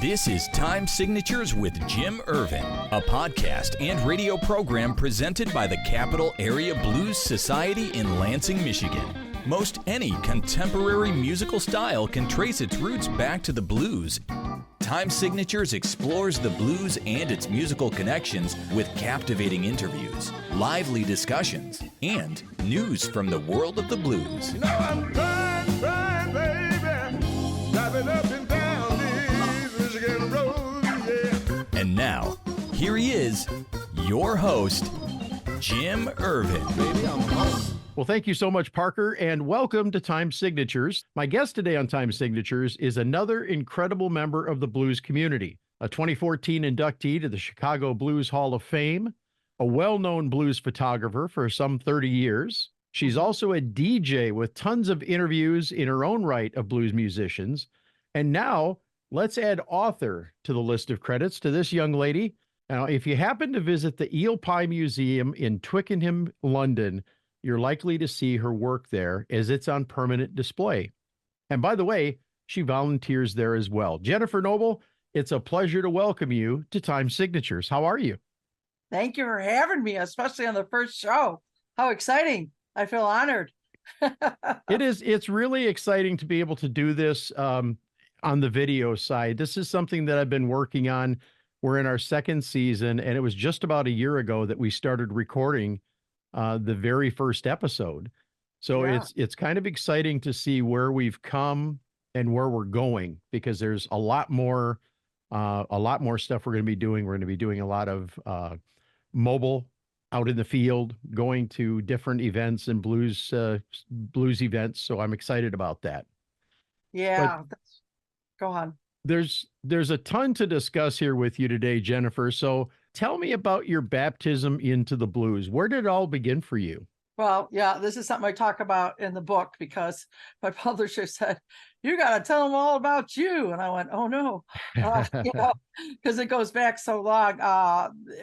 This is Time Signatures with Jim Ervin, a podcast and radio program presented by the Capital Area Blues Society in Lansing, Michigan. Most any contemporary musical style can trace its roots back to the blues. Time Signatures explores the blues and its musical connections with captivating interviews, lively discussions, and news from the world of the blues. You know I'm crying, baby, driving up and down these Michigan roads, yeah. And now, here he is, your host, Jim Ervin. Baby, I'm home. Well, thank you so much, Parker, and welcome to Time Signatures. My guest today on Time Signatures is another incredible member of the blues community, a 2014 inductee to the Chicago Blues Hall of Fame, a well-known blues photographer for some 30 years. She's also a DJ with tons of interviews in her own right of blues musicians. And now, let's add author to the list of credits to this young lady. Now, if you happen to visit the Eel Pie Museum in Twickenham, London, you're likely to see her work there as it's on permanent display. And by the way, she volunteers there as well. Jennifer Noble, it's a pleasure to welcome you to Time Signatures. How are you? Thank you for having me, especially on the first show. How exciting. I feel honored. It's really exciting to be able to do this on the video side. This is something that I've been working on. We're in our second season, and it was just about a year ago that we started recording the very first episode. So Yeah. it's kind of exciting to see where we've come and where we're going, because there's a lot more stuff we're going to be doing. We're going to be doing a lot of mobile out in the field, going to different events and blues events. So I'm excited about that. Yeah. Go on. There's a ton to discuss here with you today, Jennifer. So tell me about your baptism into the blues. Where did it all begin for you? Well, yeah, this is something I talk about in the book because my publisher said, you got to tell them all about you. And I went, oh, no, because it goes back so long.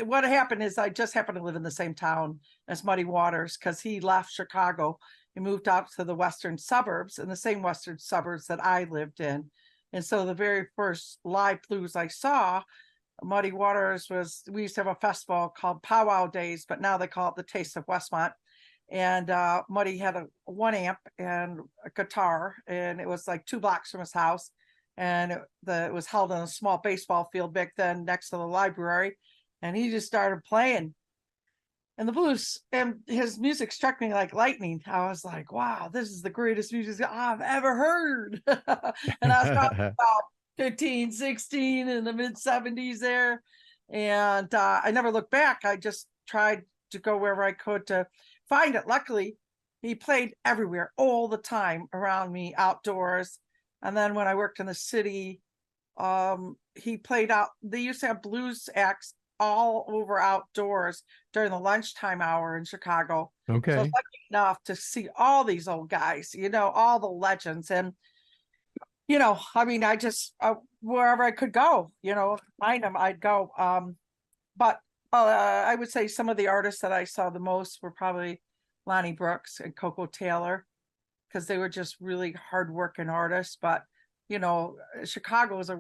What happened is I just happened to live in the same town as Muddy Waters because he left Chicago. He moved out to the western suburbs, in the same western suburbs that I lived in. And so the very first live blues I saw, Muddy Waters we used to have a festival called Powwow Days, but now they call it the Taste of Westmont. And Muddy had a 1 amp and a guitar, and it was like 2 blocks from his house. And it was held on a small baseball field back then next to the library. And he just started playing. And the blues, and his music struck me like lightning. I was like, wow, this is the greatest music I've ever heard. And I was talking about 15, 16 in the mid 70s there. And I never looked back. I just tried to go wherever I could to find it. Luckily, he played everywhere all the time around me, outdoors. And then when I worked in the city, he played out. They used to have blues acts all over outdoors during the lunchtime hour in Chicago. Okay. So I was lucky enough to see all these old guys, all the legends. And I mean, I just, wherever I could go, find them, I'd go. But I would say some of the artists that I saw the most were probably Lonnie Brooks and Coco Taylor, because they were just really hardworking artists. But, Chicago is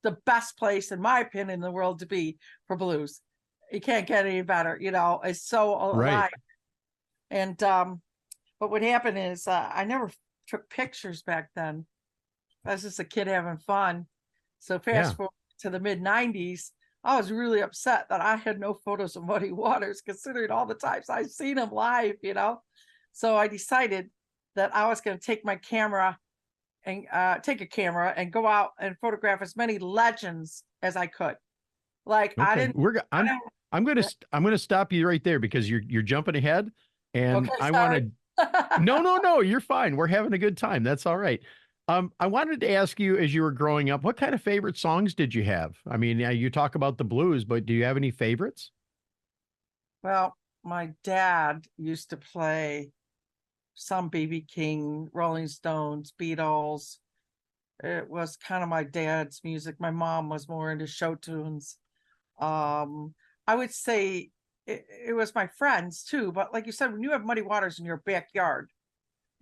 the best place, in my opinion, in the world to be for blues. You can't get any better, it's so alive. Right. And, but what happened is I never took pictures back then. I was just a kid having fun. So fast forward to the mid 90s, I was really upset that I had no photos of Muddy Waters, considering all the times I've seen him live, So I decided that I was going to take my camera and go out and photograph as many legends as I could. Like, Okay. I didn't. I'm going to stop you right there, because you're jumping ahead, and Okay, I sorry. want to. No, you're fine. We're having a good time. That's all right. I wanted to ask you, as you were growing up, what kind of favorite songs did you have? I mean, you talk about the blues, but do you have any favorites? Well, my dad used to play some B.B. King, Rolling Stones, Beatles. It was kind of my dad's music. My mom was more into show tunes. I would say it was my friends too. But like you said, when you have Muddy Waters in your backyard,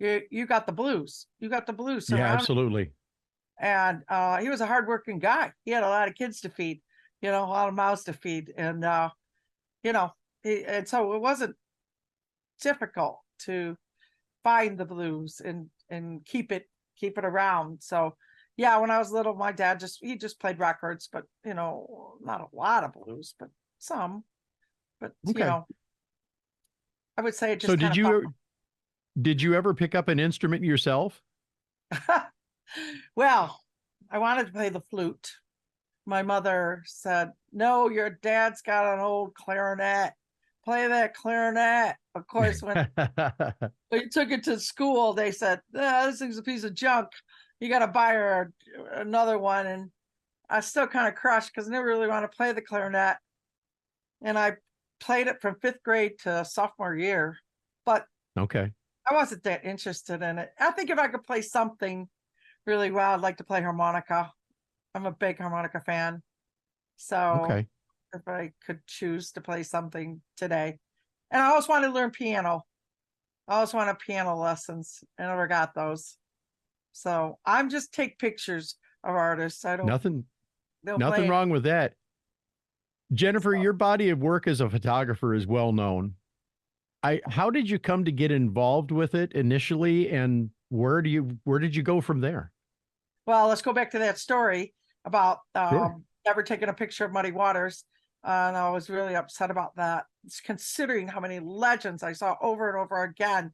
you got the blues. You got the blues. Yeah, absolutely. And he was a hardworking guy. He had a lot of kids to feed, a lot of mouths to feed. And, and so it wasn't difficult to find the blues and keep it around. So yeah, when I was little, my dad he just played records, but not a lot of blues, but some. But Okay. I would say it So just kind of did you ever pick up an instrument yourself? Well, I wanted to play the flute. My mother said, "No, your dad's got an old clarinet. Play that clarinet." Of course, when we took it to school, they said, "This thing's a piece of junk. You got to buy her another one." And I was still kind of crushed because I never really want to play the clarinet. And I played it from 5th grade to sophomore year, but Okay. I wasn't that interested in it. I think if I could play something really well, I'd like to play harmonica. I'm a big harmonica fan. So Okay. if I could choose to play something today. And I always wanted to learn piano. I always wanted piano lessons. I never got those. So I'm just take pictures of artists. I don't Nothing play. wrong with that. Jennifer, So, your body of work as a photographer is well known. How did you come to get involved with it initially, and where did you go from there? well, let's go back to that story about Sure. never taking a picture of Muddy Waters. And I was really upset about that, considering how many legends I saw over and over again,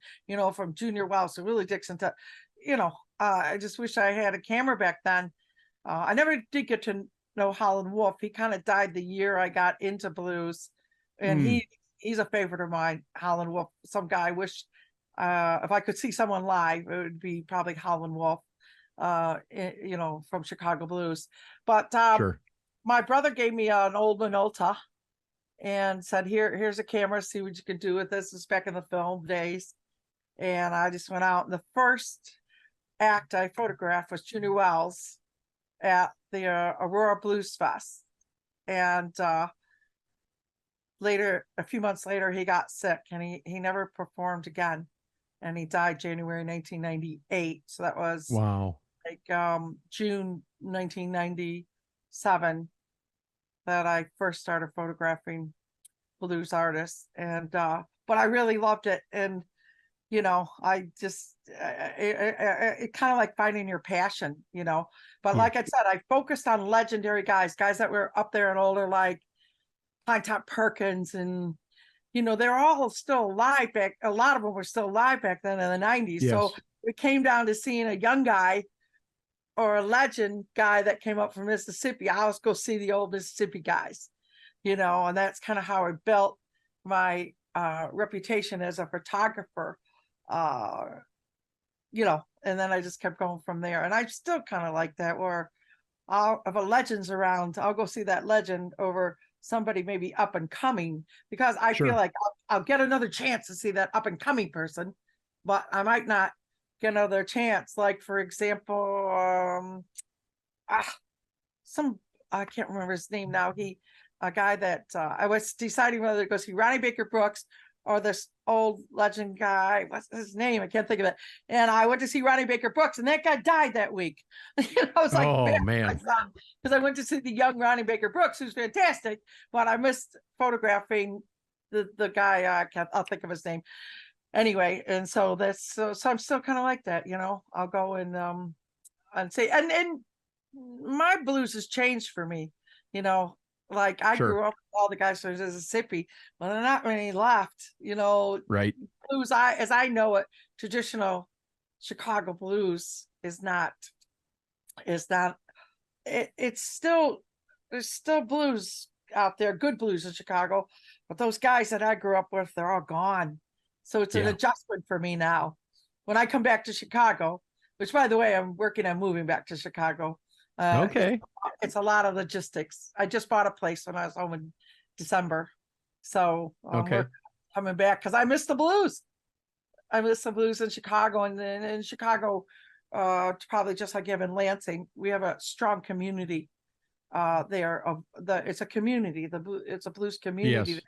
from Junior Wells to Willie Dixon to, I just wish I had a camera back then. I never did get to know Howlin' Wolf. He kind of died the year I got into blues. And he's a favorite of mine, Howlin' Wolf. Some guy I wish if I could see someone live, it would be probably Howlin' Wolf. From Chicago blues. But Sure. my brother gave me an old Minolta and said, here's a camera, see what you can do with this. This is back in the film days. And I just went out, and the first act I photographed was Junior Wells at the Aurora Blues Fest. And a few months later, he got sick and he never performed again. And he died January 1998. So that was Wow. like June 1997 that I first started photographing blues artists. And but I really loved it. And I just it kind of like finding your passion, but like I said, I focused on legendary guys that were up there and older, like Pinetop Perkins, and they're all still alive back. A lot of them were still alive back then in the 90s. Yes. So it came down to seeing a young guy or a legend guy that came up from Mississippi. I always go see the old Mississippi guys, and that's kind of how I built my reputation as a photographer, and then I just kept going from there. And I still kind of like that, where if a legend's around, I'll go see that legend over somebody maybe up and coming, because I feel like I'll get another chance to see that up and coming person, but I might not get another chance. Like, for example, I can't remember his name now. A guy that I was deciding whether to go see Ronnie Baker Brooks or this old legend guy. What's his name? I can't think of it. And I went to see Ronnie Baker Brooks, and that guy died that week. I was like, oh man, because I went to see the young Ronnie Baker Brooks, who's fantastic, but I missed photographing the guy. I'll think of his name anyway. And so so I'm still kind of like that. I'll go and say, and my blues has changed for me. Like I grew up with all the guys from Mississippi, but they're not many left. Right. Blues, as I know it, traditional Chicago blues is not. It's still, there's still blues out there, good blues in Chicago, but those guys that I grew up with, they're all gone. So it's an adjustment for me now. When I come back to Chicago, which, by the way, I'm working on moving back to Chicago. Okay. It's a lot of logistics. I just bought a place when I was home in December. So we're coming back because I miss the blues. I miss the blues in Chicago. And then in Chicago, probably just like you have in Lansing, we have a strong community there. It's a community. It's a blues community. Yes.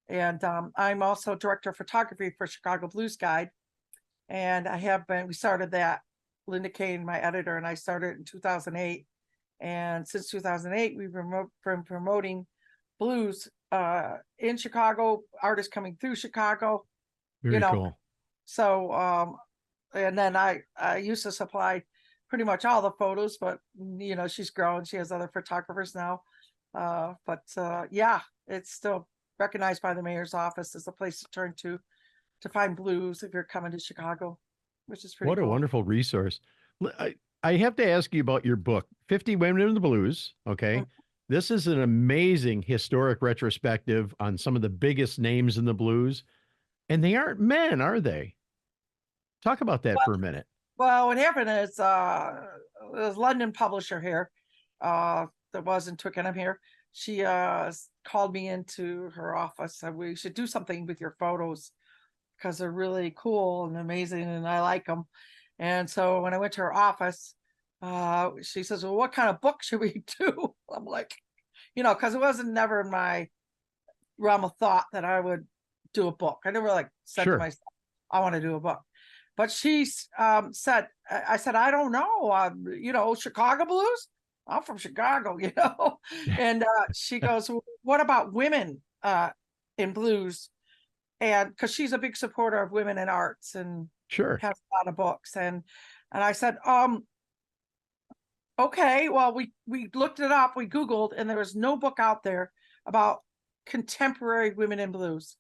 And I'm also director of photography for Chicago Blues Guide. And we started that Linda Kane, my editor, and I started in 2008. And since 2008, we've been promoting blues in Chicago, artists coming through Chicago, Very cool. So, and then I used to supply pretty much all the photos, but she's grown. She has other photographers now. Yeah, it's still recognized by the mayor's office as a place to turn to find blues if you're coming to Chicago, which is pretty What a cool. wonderful resource. I have to ask you about your book, 50 Women in the Blues. Okay. Mhm. This is an amazing historic retrospective on some of the biggest names in the blues. And they aren't men, are they? Talk about that for a minute. Well, what happened is there's a London publisher here that was in Twickenham here. She called me into her office and we should do something with your photos because they're really cool and amazing and I like them. And so when I went to her office, she says, well, what kind of book should we do? I'm like, because it wasn't never in my realm of thought that I would do a book. I never said to myself, I want to do a book. But she said, I said, I don't know, Chicago blues. I'm from Chicago, and she goes, well, what about women in blues? And because she's a big supporter of women in arts and Sure. has a lot of books. And I said, okay, well, we looked it up, we Googled, and there was no book out there about contemporary women in blues.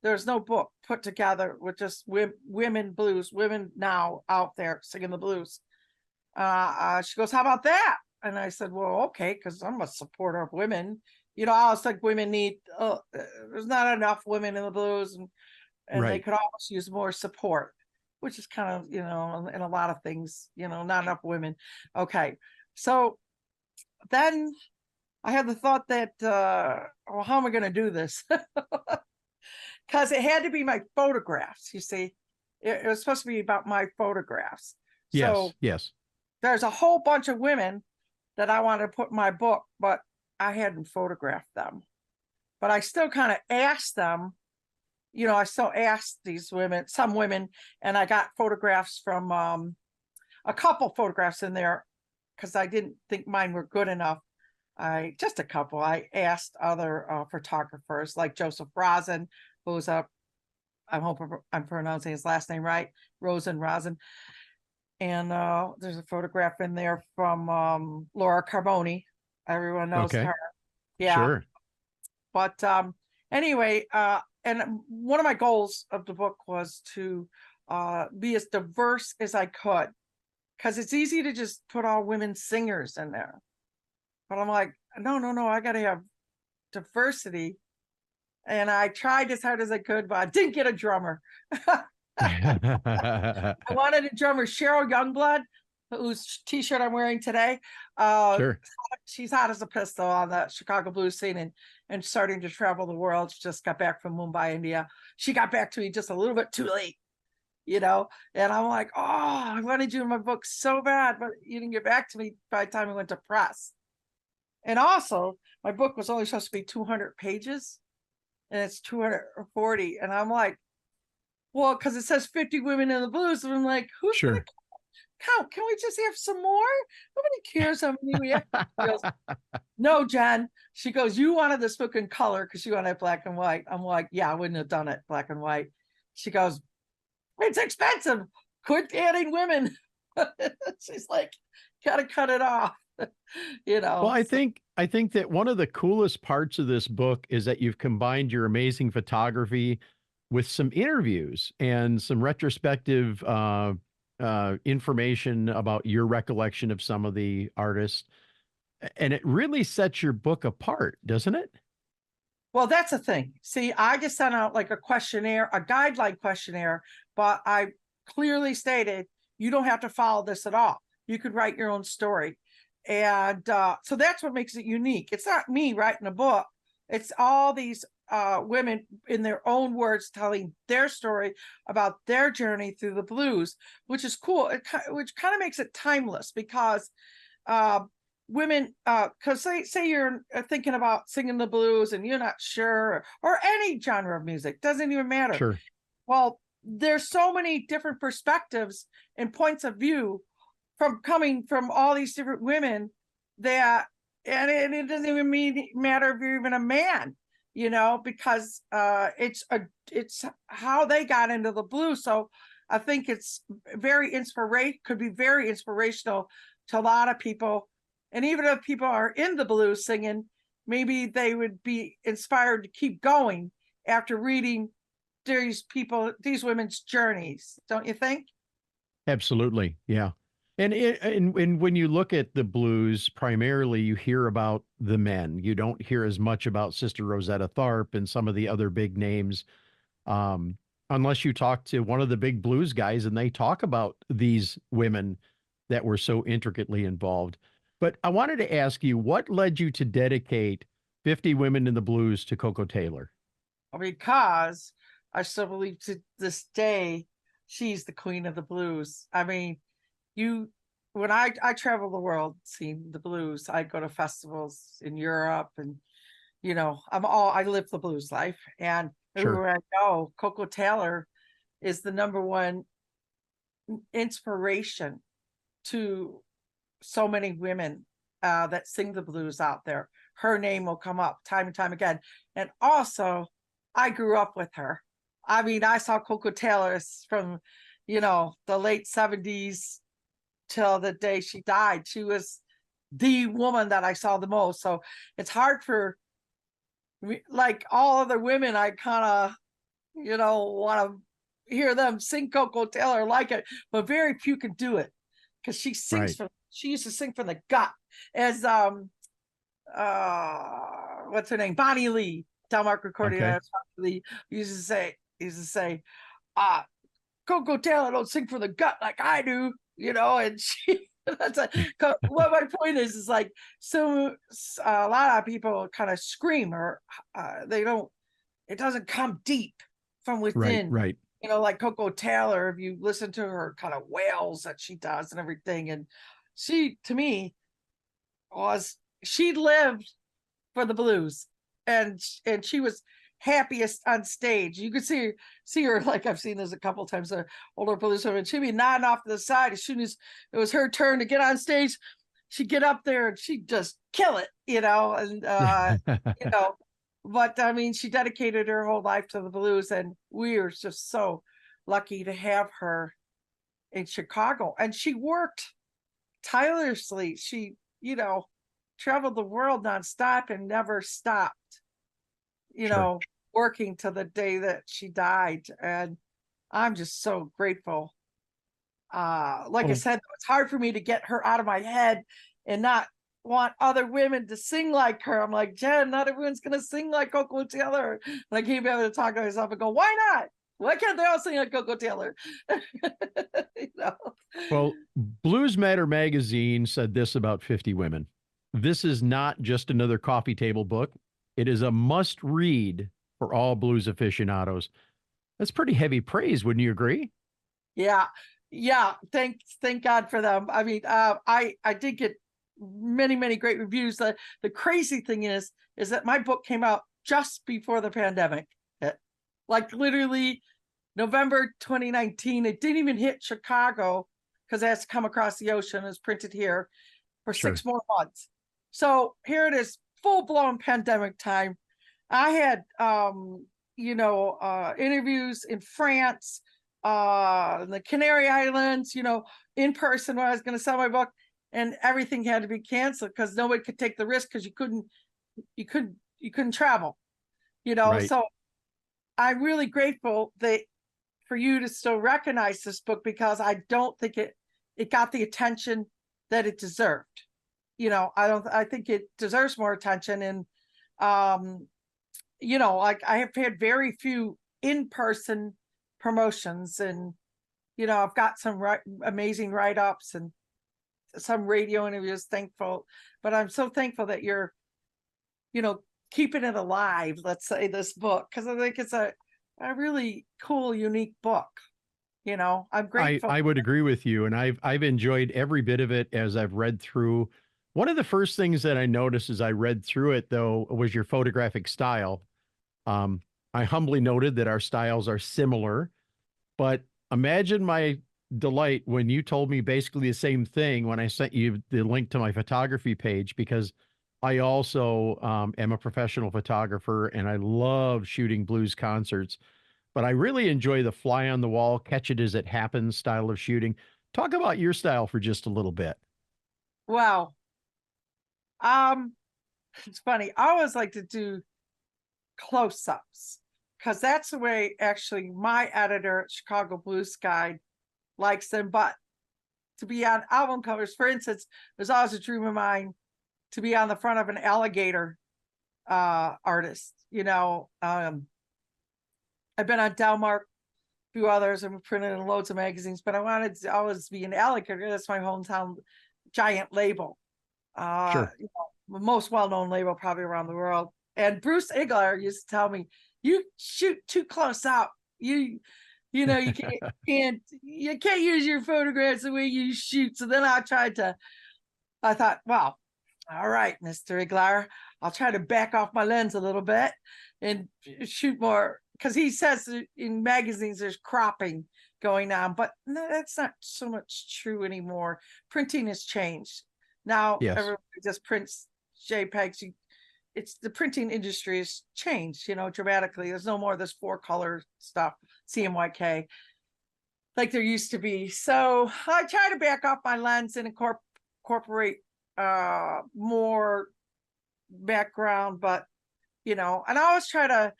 There's no book put together with just women blues, women now out there singing the blues. She goes, how about that? And I said, well, okay, because I'm a supporter of women. I always think women need, there's not enough women in the blues and Right. They could always use more support, which is kind of, in a lot of things, not enough women. Okay. So then I had the thought that, well, how am I going to do this? Because it had to be my photographs, you see. It was supposed to be about my photographs. Yes, So yes. there's a whole bunch of women that I wanted to put in my book, but I hadn't photographed them. But I still kind of asked them, I still asked these women, some women, and I got photographs from a couple photographs in there because I didn't think mine were good enough. Just a couple. I asked other photographers like Joseph Rosen, who's I hope I'm pronouncing his last name right, Rosen. And there's a photograph in there from Laura Carboni. Everyone knows her. Yeah. Sure. But anyway, and one of my goals of the book was to be as diverse as I could, because it's easy to just put all women singers in there. But I'm like, no, I got to have diversity. And I tried as hard as I could, but I didn't get a drummer. I wanted a drummer, Cheryl Youngblood, whose t-shirt I'm wearing today. Sure. She's hot as a pistol on the Chicago blues scene and starting to travel the world. She just got back from Mumbai, India. She got back to me just a little bit too late, and I'm like, oh, I wanted you in my book so bad, but you didn't get back to me by the time we went to press. And also, my book was only supposed to be 200 pages, and it's 240. And I'm like, well, because it says 50 women in the blues. And I'm like, who's going to count? Can we just have some more? Nobody cares how many we have. She goes, no, Jen. She goes, you wanted this book in color because you wanted black and white. I'm like, yeah, I wouldn't have done it black and white. She goes, it's expensive. Quit adding women. She's like, gotta cut it off. Well, I think that one of the coolest parts of this book is that you've combined your amazing photography with some interviews and some retrospective information about your recollection of some of the artists. And it really sets your book apart, doesn't it? Well, that's the thing. See, I just sent out like a questionnaire, a guideline questionnaire, but I clearly stated you don't have to follow this at all. You could write your own story. And so that's what makes it unique. It's not me writing a book. It's all these women in their own words telling their story about their journey through the blues, which is cool. Which kind of makes it timeless because women, because say you're thinking about singing the blues and you're not sure, or any genre of music, doesn't even matter. Sure. Well, there's so many different perspectives and points of view from coming from all these different women that, and it doesn't even matter if you're even a man, you know, because it's how they got into the blues. So I think it's could be very inspirational to a lot of people. And even if people are in the blues singing, maybe they would be inspired to keep going after reading these women's journeys, don't you think? Absolutely. Yeah. And when you look at the blues, primarily you hear about the men. You don't hear as much about Sister Rosetta Tharpe and some of the other big names, unless you talk to one of the big blues guys and they talk about these women that were so intricately involved. But I wanted to ask you, what led you to dedicate 50 Women in the Blues to Coco Taylor? Because I still believe to this day, she's the queen of the blues. I mean, when I travel the world seeing the blues, I go to festivals in Europe, and you know, I live the blues life, and everywhere I go, Coco Taylor is the number one inspiration to so many women that sing the blues out there. Her name will come up time and time again. And also, I grew up with her. I mean, I saw Coco Taylor from, you know, the late 70s till the day she died. She was the woman that I saw the most. So it's hard for me, like all other women, I kind of, you know, want to hear them sing Coco Taylor like it, but very few can do it because she sings she used to sing from the gut, as what's her name, Bonnie Lee, Delmark recording. Lee used to say, Coco Taylor don't sing from the gut like I do, you know. And she what my point is like, so a lot of people kind of scream, or it doesn't come deep from within, right. You know, like Coco Taylor, if you listen to her kind of wails that she does and everything, and she, to me, she lived for the blues, and she was happiest on stage. You could see her, like I've seen this a couple times, the older blues woman, she'd be nodding off to the side as soon as it was her turn to get on stage. She'd get up there and she'd just kill it, you know. And you know, but I mean, she dedicated her whole life to the blues, and we are just so lucky to have her in Chicago. And she worked tirelessly. She, you know, traveled the world nonstop and never stopped, you know, working to the day that she died. And I'm just so grateful. Like I said, it's hard for me to get her out of my head and not want other women to sing like her. I'm like, Jen, not everyone's going to sing like Coco Taylor. And I can't be able to talk to myself and go, why not? Why can't they all sing like Coco Taylor? You know? Well, Blues Matter magazine said this about 50 Women. This is not just another coffee table book. It is a must read for all blues aficionados. That's pretty heavy praise, wouldn't you agree? Yeah. Thank God for them. I mean, I did get many great reviews. The crazy thing is that my book came out just before the pandemic hit. Like literally November 2019. It didn't even hit Chicago because it has to come across the ocean. It's printed here for 6 more months. So here it is, full-blown pandemic time. I had interviews in France, the Canary Islands, you know, in person when I was going to sell my book, and everything had to be canceled because nobody could take the risk because you couldn't travel, you know. Right. So I'm really grateful for you to still recognize this book, because I don't think it got the attention that it deserved. You know, I think it deserves more attention. And you know, like I have had very few in-person promotions, and you know, I've got some amazing write-ups and some radio interviews, but I'm so thankful that you're, you know, keeping it alive, let's say, this book, because I think it's a really cool, unique book. You know, I'm grateful. I would agree with you, and I've enjoyed every bit of it as I've read through. One of the first things that I noticed as I read through it, though, was your photographic style. I humbly noted that our styles are similar. But imagine my delight when you told me basically the same thing when I sent you the link to my photography page, because I also am a professional photographer and I love shooting blues concerts, but I really enjoy the fly on the wall, catch it as it happens style of shooting. Talk about your style for just a little bit. Wow. Um, it's funny. I always like to do close-ups because that's the way actually my editor at Chicago Blues Guide likes them. But to be on album covers, for instance, there's always a dream of mine to be on the front of an alligator artist. I've been on Delmark, a few others, and printed in loads of magazines, but I wanted to always be an alligator. That's my hometown giant label. Sure. The most well-known label probably around the world. And Bruce Igler used to tell me, "You shoot too close up. You can't use your photographs the way you shoot." So then I thought, well, all right, Mr. Igler, I'll try to back off my lens a little bit and shoot more, because he says in magazines there's cropping going on, but no, that's not so much true anymore. Printing has changed. Now Yes. everybody just prints JPEGs. It's the printing industry has changed, dramatically. There's no more of this 4-color stuff, CMYK, like there used to be. So I try to back off my lens and incorporate more background, but and I always try to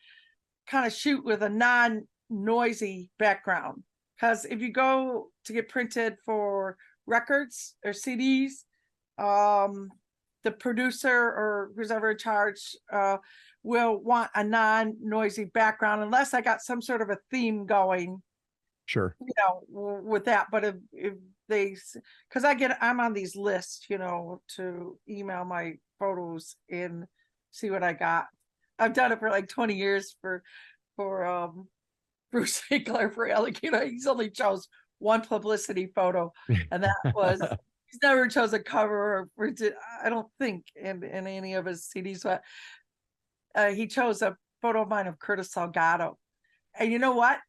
kind of shoot with a non-noisy background, because if you go to get printed for records or CDs, the producer or who's ever in charge will want a non-noisy background, unless I got some sort of a theme going, Sure. with that. But if they, because I'm on these lists, to email my photos and see what I got. I've done it for like 20 years for Bruce Hickler for Alligator. He's only chose one publicity photo, and that was he's never chose a cover or I don't think in any of his CDs, but he chose a photo of mine of Curtis Salgado. And you know what?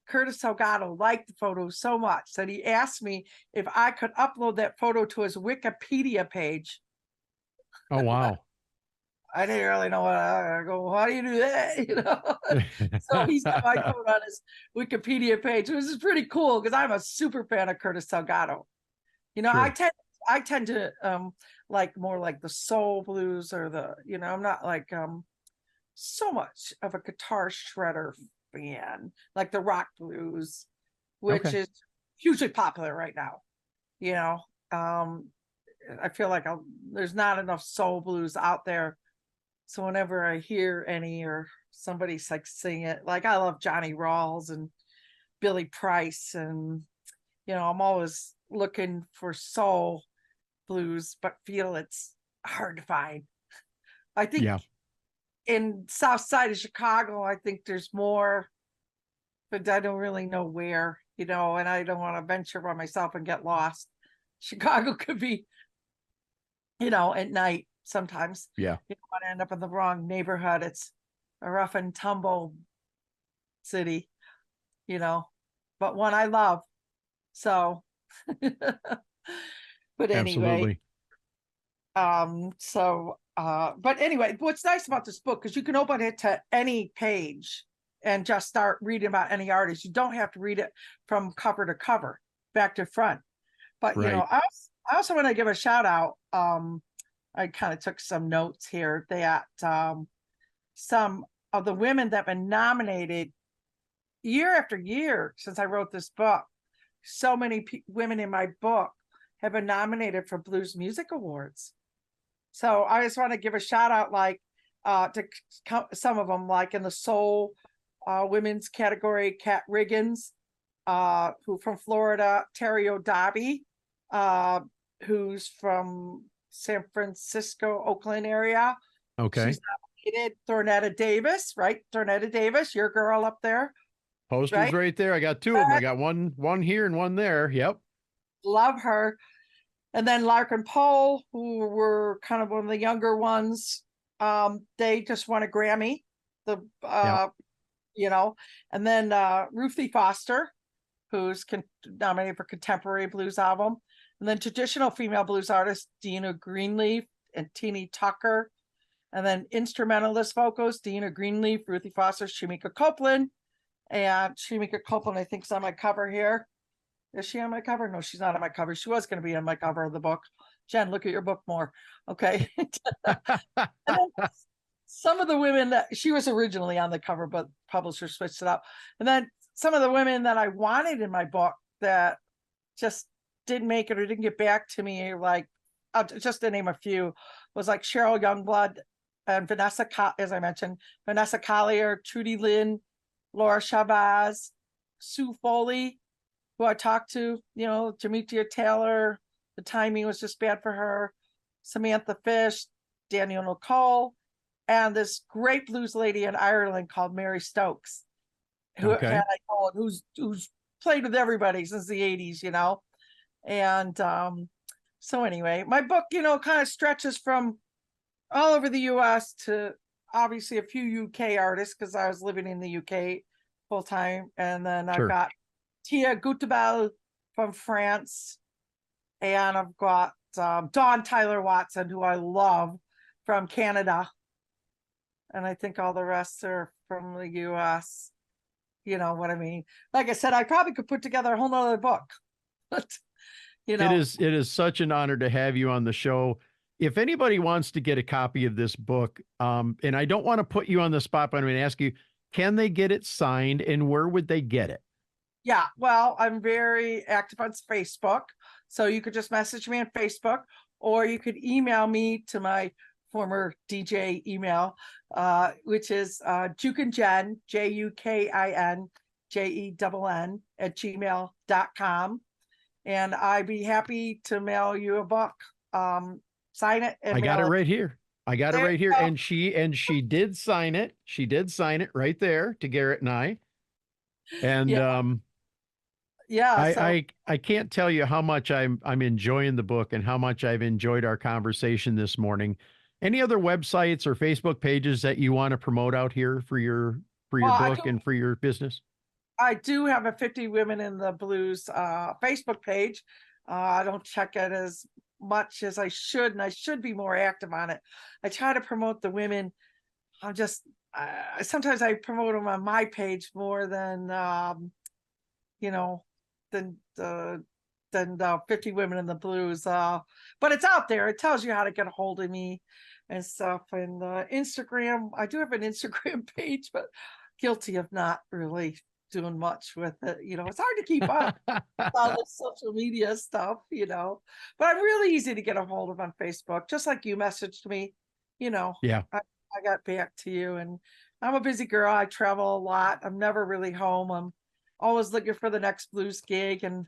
Curtis Salgado liked the photo so much that he asked me if I could upload that photo to his Wikipedia page. Oh, wow. I didn't really know what I go, how do you do that? So he's got my photo on his Wikipedia page, which is pretty cool because I'm a super fan of Curtis Salgado. Sure. I tend to like more like the soul blues or I'm not like so much of a guitar shredder fan, like the rock blues, which is hugely popular right now. I feel like there's not enough soul blues out there. So whenever I hear any or somebody's like sing it, like I love Johnny Rawls and Billy Price, and I'm always looking for soul blues, but feel it's hard to find. I think in South Side of Chicago, I think there's more, but I don't really know where, and I don't want to venture by myself and get lost. Chicago could be, at night sometimes. Yeah. You don't want to end up in the wrong neighborhood. It's a rough and tumble city, but one I love. So, but anyway, but anyway, what's nice about this book is you can open it to any page and just start reading about any artist. You don't have to read it from cover to cover, back to front. But I also want to give a shout out. I kind of took some notes here that some of the women that have been nominated year after year since I wrote this book, so many women in my book have been nominated for Blues Music Awards. So I just want to give a shout out, like to some of them, like in the soul women's category, Kat Riggins, who from Florida, Terry O'Dobby, who's from San Francisco, Oakland area. Okay. She's nominated. Thornetta Davis, right? Thornetta Davis, your girl up there. Poster's right there. I got two of them. I got one here and one there. Yep. Love her. And then Larkin Poe, who were kind of one of the younger ones. They just won a Grammy. And then Ruthie Foster, who's nominated for Contemporary Blues Album. And then traditional female blues artists, Dina Greenleaf and Teeny Tucker. And then instrumentalist vocals, Dina Greenleaf, Ruthie Foster, Shamika Copeland. And Shamika Copeland, I think, is on my cover here. Is she on my cover? No, she's not on my cover. She was going to be on my cover of the book. Jen, look at your book more. Okay. Some of the women that she was originally on the cover, but publisher switched it up. And then some of the women that I wanted in my book that just didn't make it or didn't get back to me, like, just to name a few, was like Cheryl Youngblood and Vanessa, as I mentioned, Vanessa Collier, Trudy Lynn, Laura Chavez, Sue Foley, who I talked to, Demetria Taylor, the timing was just bad for her, Samantha Fish, Daniel Nicole, and this great blues lady in Ireland called Mary Stokes, who's played with everybody since the 80s, And so anyway, my book, kind of stretches from all over the US to obviously a few UK artists, because I was living in the UK full time. And then I've got Tia Gutebel from France. And I've got Dawn Tyler Watson, who I love, from Canada. And I think all the rest are from the US. You know what I mean? Like I said, I probably could put together a whole nother book. But, it is such an honor to have you on the show. If anybody wants to get a copy of this book, and I don't want to put you on the spot, but I'm going to ask you, can they get it signed, and where would they get it? Yeah, well, I'm very active on Facebook, so you could just message me on Facebook, or you could email me to my former DJ email, which is jukinjen, JUKIN, JENN @gmail.com. And I'd be happy to mail you a book. Sign it. And I got it right here. And she did sign it. She did sign it right there to Garrett and I. And I can't tell you how much I'm enjoying the book and how much I've enjoyed our conversation this morning. Any other websites or Facebook pages that you want to promote out here for your book and for your business? I do have a 50 Women in the Blues Facebook page. I don't check it as much as I should, and I should be more active on it. I try to promote the women. Sometimes I promote them on my page more than the 50 Women in the Blues. But it's out there. It tells you how to get a hold of me and stuff. And Instagram, I do have an Instagram page, but guilty of not really doing much with it. It's hard to keep up with all the social media stuff, but I'm really easy to get a hold of on Facebook. Just like you messaged me, I got back to you, and I'm a busy girl. I travel a lot. I'm never really home. I'm always looking for the next blues gig, and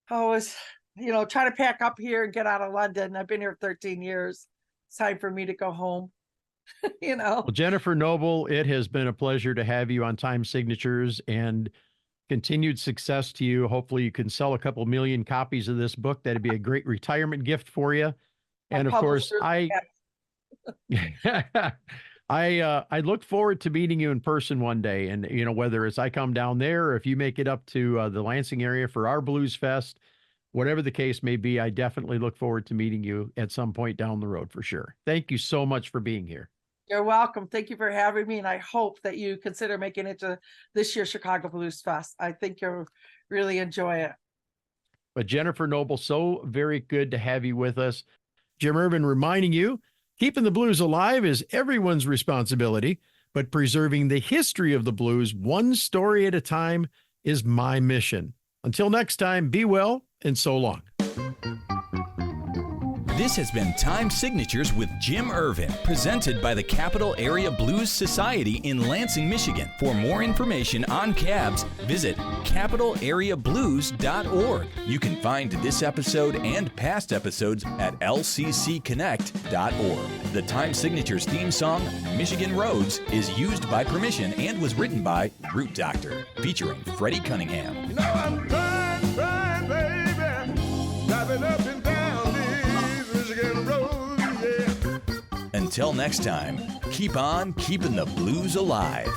always, try to pack up here and get out of London. I've been here 13 years. It's time for me to go home. Well, Jennifer Noble, it has been a pleasure to have you on Time Signatures, and continued success to you. Hopefully you can sell a couple million copies of this book. That'd be a great retirement gift for you. And of course, I look forward to meeting you in person one day. And, whether it's I come down there or if you make it up to the Lansing area for our Blues Fest, whatever the case may be, I definitely look forward to meeting you at some point down the road for sure. Thank you so much for being here. You're welcome. Thank you for having me. And I hope that you consider making it to this year's Chicago Blues Fest. I think you'll really enjoy it. But Jennifer Noble, so very good to have you with us. Jim Ervin reminding you, keeping the blues alive is everyone's responsibility, but preserving the history of the blues one story at a time is my mission. Until next time, be well and so long. This has been Time Signatures with Jim Ervin, presented by the Capital Area Blues Society in Lansing, Michigan. For more information on cabs, visit capitalareablues.org. You can find this episode and past episodes at lccconnect.org. The Time Signatures theme song, Michigan Roads, is used by permission and was written by Root Doctor, featuring Freddie Cunningham. I'm trying, baby, driving up and down these Michigan roads, yeah. Until next time, keep on keeping the blues alive.